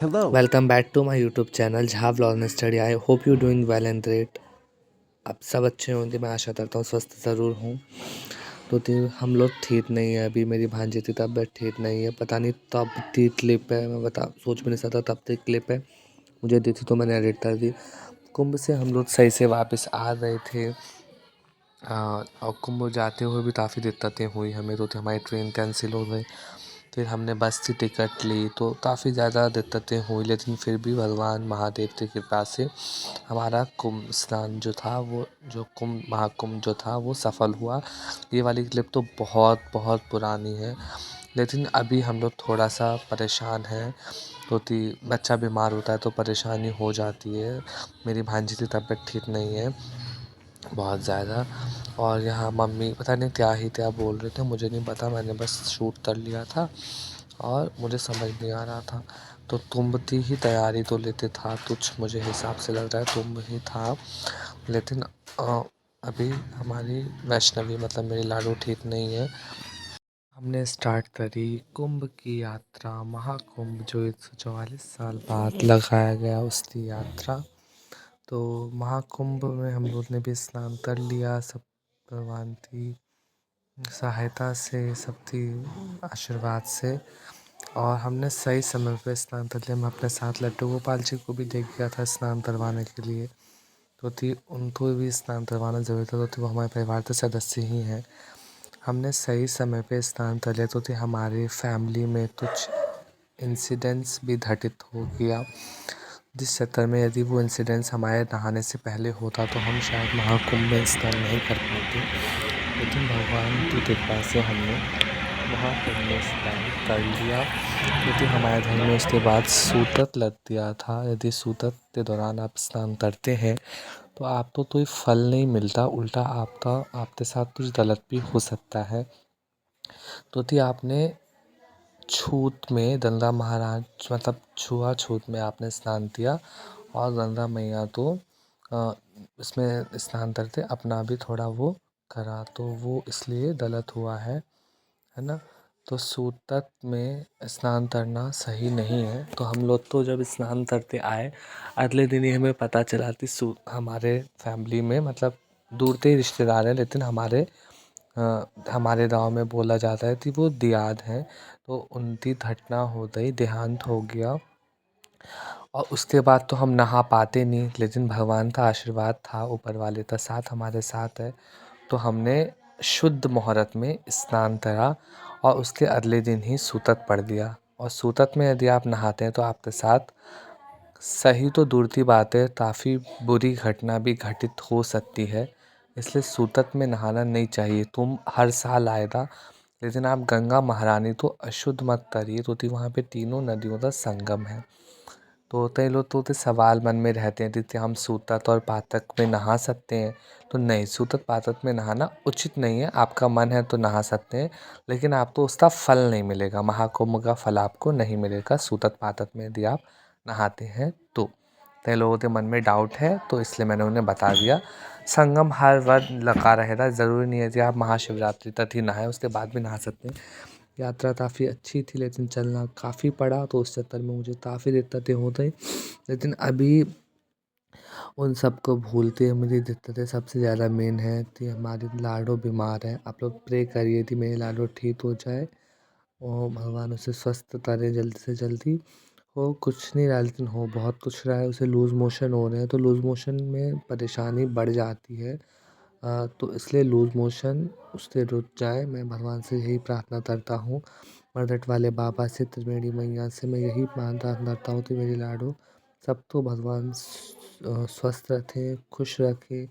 Hello. Welcome back to my YouTube channel जहाँ vlog study. I hope you doing well and great. आप सब अच्छे होंगे, मैं आशा करता हूँ स्वस्थ ज़रूर हूँ। हम लोग ठीक नहीं है, अभी मेरी भांजी की तबीयत ठीक नहीं है। पता नहीं तब की क्लिप है, मैं बता सोच भी नहीं सकता तब की क्लिप है। मुझे दी थी तो मैंने एडिट कर दी। कुंभ से हम लोग सही से वापस आ रहे थे। और कुंभ जाते हुए भी काफ़ी दिक्कतें हुई हमें, तो हमारी ट्रेन कैंसिल हो गई। फिर हमने बस की टिकट ली तो काफ़ी ज़्यादा दिक्कतें हुई, लेकिन फिर भी भगवान महादेव की कृपा से हमारा कुंभ स्नान जो था वो जो कुंभ महाकुंभ जो था वो सफल हुआ। ये वाली क्लिप तो बहुत बहुत पुरानी है, लेकिन अभी हम लोग थोड़ा सा परेशान हैं क्योंकि बच्चा बीमार होता है तो परेशानी हो जाती है। मेरी भांजी की तबीयत ठीक नहीं है बहुत ज़्यादा, और यहाँ मम्मी पता नहीं क्या ही क्या बोल रहे थे, मुझे नहीं पता। मैंने बस शूट कर लिया था और मुझे समझ नहीं आ रहा था। तो कुंभ की ही तैयारी तो लेते था कुछ, मुझे हिसाब से लग रहा है कुंभ ही था। लेकिन अभी हमारी वैष्णवी मतलब मेरी लाडू ठीक नहीं है। हमने स्टार्ट करी कुंभ की यात्रा, महाकुंभ जो 144 साल बाद लगाया गया उसकी यात्रा। तो महाकुंभ में हम लोग ने भी स्नान कर लिया, सब भगवान की सहायता से, सबकी आशीर्वाद से। और हमने सही समय पे स्नान कर लिया। मैं अपने साथ लड्डू गोपाल जी को भी देख गया था स्नान करवाने के लिए, तो थी उनको भी स्नान करवाना ज़रूरी था, तो थी वो हमारे परिवार के सदस्य ही हैं। हमने सही समय पे स्नान कर लिया, तो थी हमारी फैमिली में कुछ इंसिडेंट्स भी घटित हो गया, जिस चक्कर में यदि वो इंसिडेंट्स हमारे नहाने से पहले होता तो हम शायद महाकुंभ में स्नान नहीं कर पाते। लेकिन भगवान की कृपा से हमने महाकुंभ में स्नान कर लिया, क्योंकि हमारे घर में उसके बाद सूतक लग दिया था। यदि सूतक के दौरान आप स्नान करते हैं तो आपको कोई फल नहीं मिलता, उल्टा आपके साथ कुछ गलत भी हो सकता है। तो थी आपने छूत में गंगा महाराज मतलब छुआछूत में आपने स्नान किया, और गंगा मैया तो इसमें स्नान करते अपना भी थोड़ा वो करा, तो वो इसलिए गलत हुआ है ना। तो सूतक में स्नान करना सही नहीं है। तो हम लोग तो जब स्नान करते आए, अगले दिन ही हमें पता चला कि हमारे फैमिली में मतलब दूर के ही रिश्तेदार हैं, लेकिन हमारे गाँव में बोला जाता है कि वो दियाद हैं। तो उनकी घटना हो गई, देहांत हो गया, और उसके बाद तो हम नहा पाते नहीं, लेकिन भगवान का आशीर्वाद था, ऊपर वाले का साथ हमारे साथ है। तो हमने शुद्ध मुहूर्त में स्नान करा और उसके अगले दिन ही सूतक पड़ दिया। और सूतक में यदि आप नहाते हैं तो आपके साथ सही तो दूर की बात है, काफ़ी बुरी घटना भी घटित हो सकती है। इसलिए सूतक में नहाना नहीं चाहिए। तुम हर साल आएगा, लेकिन आप गंगा महारानी तो अशुद्ध मत करिए, क्योंकि वहाँ पे तीनों नदियों का संगम है। तो कई लोग तो सवाल मन में रहते हैं कि हम सूतक और पातक में नहा सकते हैं। तो नहीं, सूतक पातक में नहाना उचित नहीं है। आपका मन है तो नहा सकते हैं, लेकिन आपको उसका फल नहीं मिलेगा, महाकुंभ का फल आपको नहीं मिलेगा सूतक पातक में यदि आप नहाते हैं तो। कई लोगों के मन में डाउट है, तो इसलिए मैंने उन्हें बता दिया। संगम हर बार लगा रहेगा, ज़रूरी नहीं है कि आप महाशिवरात्रि तक ही नहाएं, उसके बाद भी नहा सकते हैं। यात्रा काफ़ी अच्छी थी, लेकिन चलना काफ़ी पड़ा, तो उस चक्कर में मुझे काफ़ी दिक्कतें हो गई। लेकिन अभी उन सबको भूलते हुए मेरी दिक्कतें सबसे ज़्यादा मेन है कि हमारी लाडो बीमार है। आप लोग प्रे करिए कि मेरी लाडो ठीक हो जाए और भगवान उसे स्वस्थ करे जल्दी से जल्दी। हो कुछ नहीं रहा, लेकिन हो बहुत कुछ रहा है। उसे लूज़ मोशन हो रहे हैं, तो लूज़ मोशन में परेशानी बढ़ जाती है। तो इसलिए लूज़ मोशन उससे रुक जाए, मैं भगवान से यही प्रार्थना करता हूँ। मर्दट वाले बाबा से, त्रिवेणी मैया से मैं यही प्रार्थना करता हूँ कि मेरी लाडो सब तो भगवान स्वस्थ रखे, खुश रखे,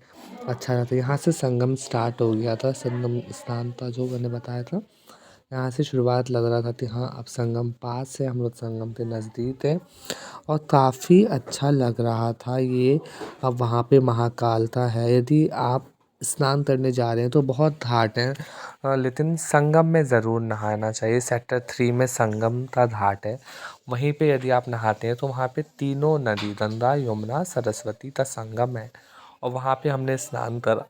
अच्छा रहता है। यहाँ से संगम स्टार्ट हो गया था, संगम स्नान था जो मैंने बताया था। यहाँ से शुरुआत लग रहा था कि हाँ अब संगम पास है, हम लोग संगम के नज़दीक है, और काफ़ी अच्छा लग रहा था ये। अब वहाँ पे महाकालता है, यदि आप स्नान करने जा रहे हैं तो बहुत घाट हैं, लेकिन संगम में ज़रूर नहाना चाहिए। सेक्टर 3 में संगम का घाट है, वहीं पे यदि आप नहाते हैं तो वहाँ पे तीनों नदी गंगा यमुना सरस्वती का संगम है, और वहाँ पे हमने स्नान करा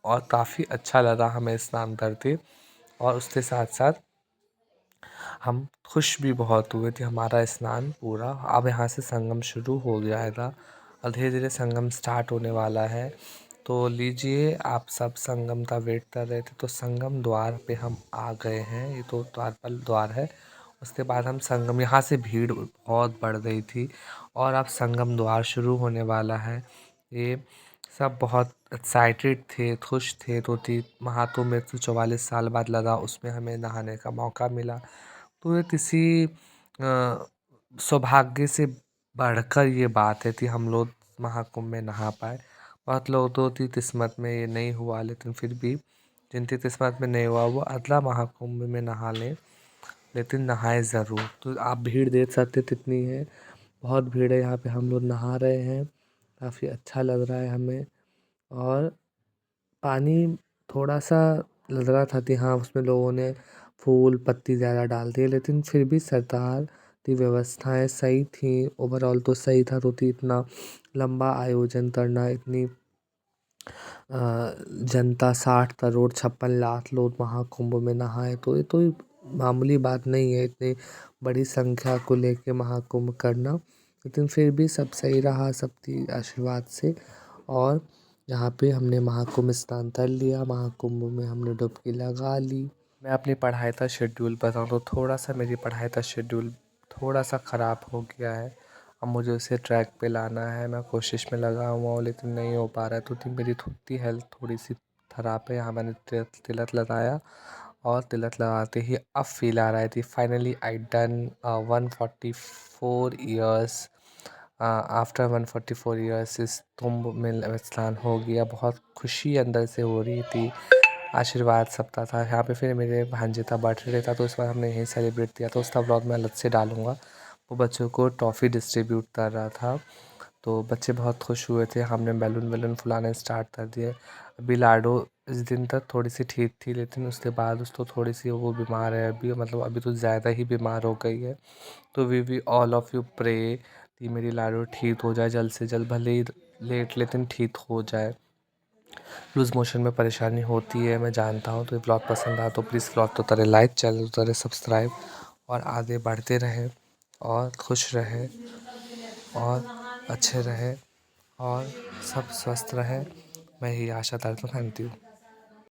और काफ़ी अच्छा लगा हमें स्नान करके। और उसके साथ साथ हम खुश भी बहुत हुए थे। हमारा स्नान पूरा, अब यहाँ से संगम शुरू हो जाएगा और धीरे धीरे संगम स्टार्ट होने वाला है। तो लीजिए, आप सब संगम का वेट कर रहे थे तो संगम द्वार पे हम आ गए हैं। ये तो द्वारपाल द्वार है। उसके बाद हम संगम, यहाँ से भीड़ बहुत बढ़ गई थी और अब संगम द्वार शुरू होने वाला है। ये सब बहुत एक्साइटेड थे, खुश थे। तो महातो में तो 44 साल बाद लगा, उसमें हमें नहाने का मौका मिला। तो ये किसी सौभाग्य से बढ़कर ये बात है कि हम लोग महाकुंभ में नहा पाए। बहुत लोग तो की किस्मत में ये नहीं हुआ, लेकिन फिर भी जिनकी किस्मत में नहीं हुआ वो अगला महाकुंभ में नहा लें, लेकिन नहाए ज़रूर। तो आप भीड़ देख सकते कितनी है, बहुत भीड़ है यहाँ पे। हम लोग नहा रहे हैं, काफ़ी अच्छा लग रहा है हमें। और पानी थोड़ा सा लग रहा था कि हाँ, उसमें लोगों ने फूल पत्ती ज़्यादा डाल दिए, लेकिन फिर भी सरकार की व्यवस्थाएं सही थी। ओवरऑल तो सही था। तो इतना लंबा आयोजन करना, इतनी जनता 60 करोड़ 56 लाख लोग महाकुंभ में नहाए, तो ये तो मामूली बात नहीं है इतनी बड़ी संख्या को लेके महाकुंभ करना। लेकिन फिर भी सब सही रहा, सबकी आशीर्वाद से। और यहाँ पे हमने महाकुंभ स्नान कर लिया, महाकुंभ में हमने डुबकी लगा ली। मैं अपनी पढ़ाई का शेड्यूल बताऊँ तो थोड़ा सा मेरी पढ़ाई का शेड्यूल थोड़ा सा ख़राब हो गया है। अब मुझे उसे ट्रैक पे लाना है। मैं कोशिश में लगा हुआ हूँ, लेकिन नहीं हो पा रहा है। तो मेरी खुद की हेल्थ थोड़ी सी ख़राब है। यहाँ मैंने तिलक लगाया और तिलक लगाते ही अब फील आ रहा है कि finally I done 144 years. After 144 years इस कुंभ में स्नान हो गया। बहुत खुशी अंदर से हो रही थी, आशीर्वाद सबका था। यहाँ पे फिर मेरे भांजे का बर्थडे था, तो इस बार हमने यहीं सेलिब्रेट किया। तो उसका व्लॉग मैं अलग से डालूँगा। वो बच्चों को टॉफ़ी डिस्ट्रीब्यूट कर रहा था, तो बच्चे बहुत खुश हुए थे। हमने बैलून वैलून फुलाने स्टार्ट कर दिए। अभी लाडो इस दिन तक थोड़ी सी ठीक थी, लेकिन उसके बाद उसको थोड़ी सी वो बीमार है अभी, मतलब अभी तो ज़्यादा ही बीमार हो गई है। तो we all of you pray कि मेरी लाडो ठीक हो जाए जल्द से जल्द, भले ही लेट लेकिन ठीक हो जाए। लूज़ मोशन में परेशानी होती है, मैं जानता हूँ। तो ये व्लॉग पसंद आया तो प्लीज़ व्लॉग तो करें लाइक, चैनल तो करें सब्सक्राइब, और आगे बढ़ते रहें और खुश रहें और अच्छे रहें और सब स्वस्थ रहें। मैं यही आशा करता हूँ। Thank you.